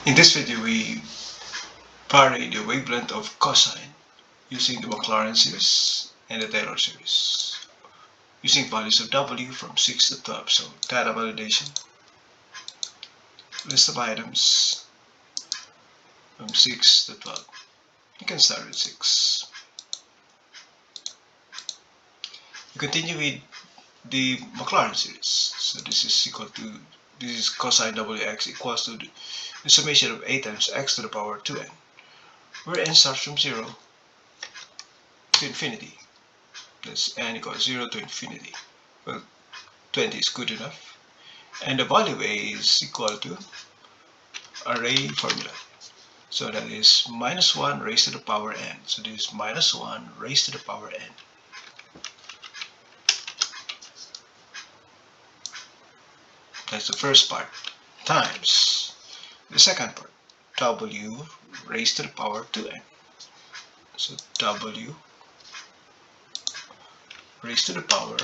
In this video, we vary the wavelength of cosine using the Maclaurin series and the Taylor series, using values of W from 6 to 12. So data validation, list of items from 6 to 12. You can start with 6. You continue with the Maclaurin series. So this is cosine Wx equals to the summation of a times x to the power 2n, where n starts from 0 to infinity. That's n equals 0 to infinity. Well, 20 is good enough. And the value a is equal to array formula. So that is minus 1 raised to the power n. So this is minus 1 raised to the power n. That's the first part, times the second part, w raised to the power 2n. So w raised to the power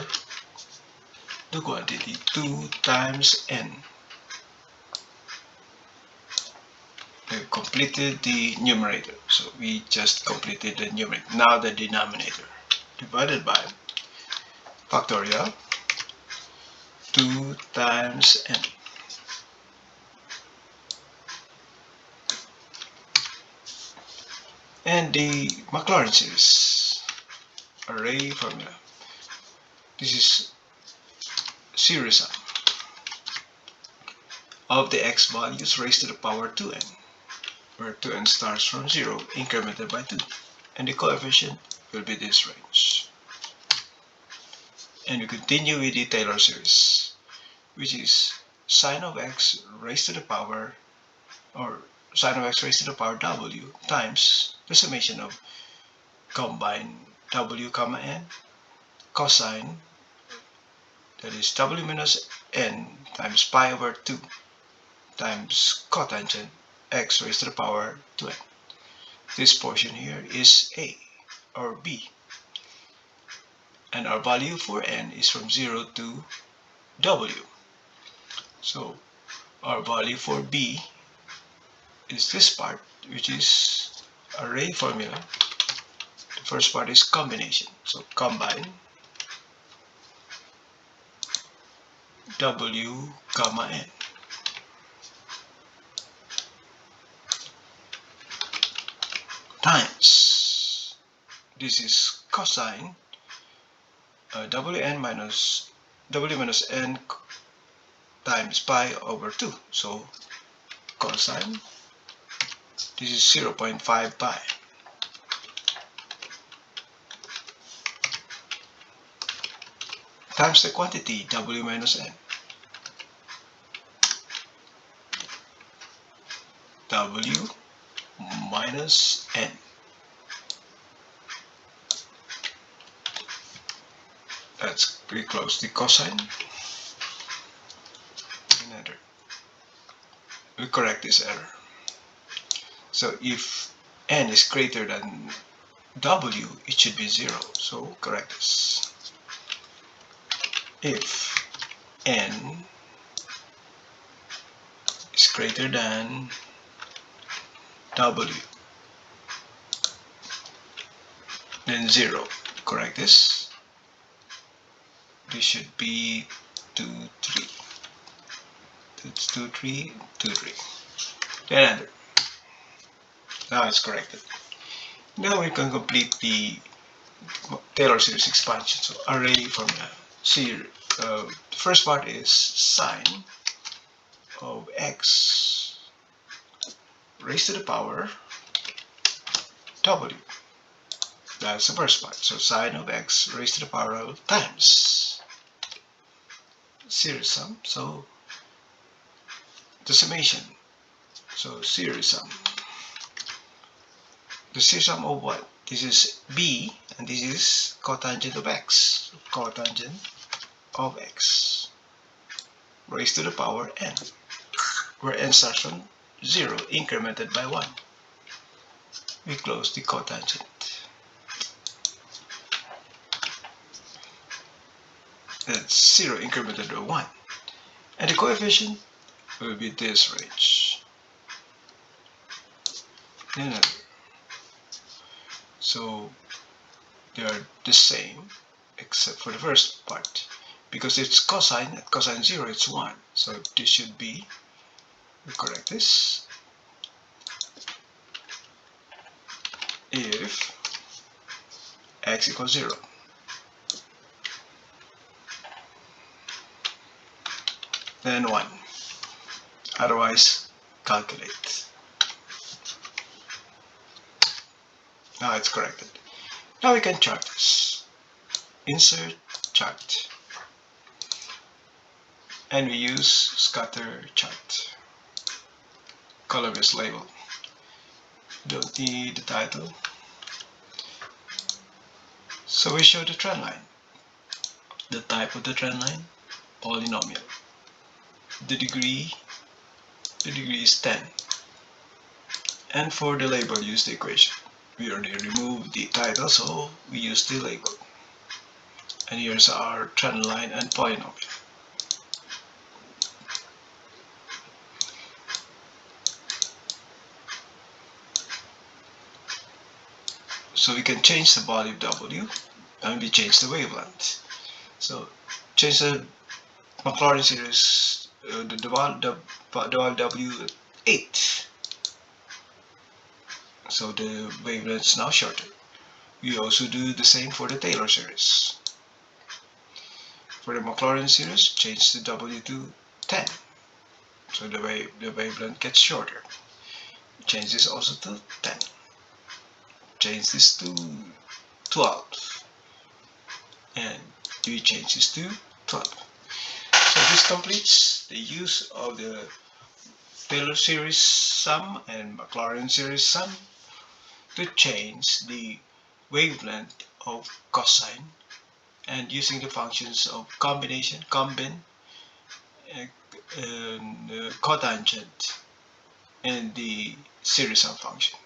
the quantity 2 times n. We completed the numerator, so we just completed the numerator. Now the denominator divided by factorial 2 times n. And the Maclaurin series array formula. This is SERIESSUM of the x values raised to the power 2n, where 2n starts from 0 incremented by 2, and the coefficient will be this range. And we continue with the Taylor series, which is sine of x raised to the power, or sine of x raised to the power w times the summation of combine w comma n cosine, that is w minus n times pi over 2 times cotangent x raised to the power 2n. This portion here is a or b, and our value for n is from 0 to w. So our value for b is this part, which is array formula. The first part is combination, so combine w comma n times, this is cosine w minus n times pi over 2, so cosine, this is 0.5 pi times the quantity w minus n, w minus n. Let's reclose the cosine and enter. We correct this error. So if n is greater than w, it should be 0, so correct this. If n is greater than w, then 0, correct this. This should be 2, 3. It's 2, 3, 2, 3. Then enter. Now it's corrected. Now we can complete the Taylor series expansion. So array formula. See, the first part is sine of x raised to the power w. That's the first part. So sine of x raised to the power of times SERIESSUM. So the summation. So SERIESSUM. The SERIESSUM of what? This is b, and this is cotangent of x. So cotangent of x raised to the power n, where n starts from 0 incremented by 1. We close the cotangent. That's 0 incremented by 1. And the coefficient will be this range. and another. So they are the same except for the first part, because it's cosine. At cosine 0 it's 1, so this should be, we correct this, if x equals 0. Then 1. Otherwise, calculate. Now it's corrected. Now we can chart this. Insert chart. And we use scatter chart. Column is labeled. Don't need the title. So we show the trend line. The type of the trend line, polynomial. The degree is 10. And for the label, use the equation. We already removed the title, so we use the label. And here's our trend line and polynomial. So we can change the body of W, and we change the wavelength. So change the Maclaurin series, the value W8. So the wavelength is now shorter. We also do the same for the Taylor series. For the Maclaurin series, change the W to 10. So the wavelength gets shorter. Change this also to 10. Change this to 12. And we change this to 12. So this completes the use of the Taylor series sum and Maclaurin series sum to change the wavelength of cosine, and using the functions of combination, combin, cotangent, and the series sum function.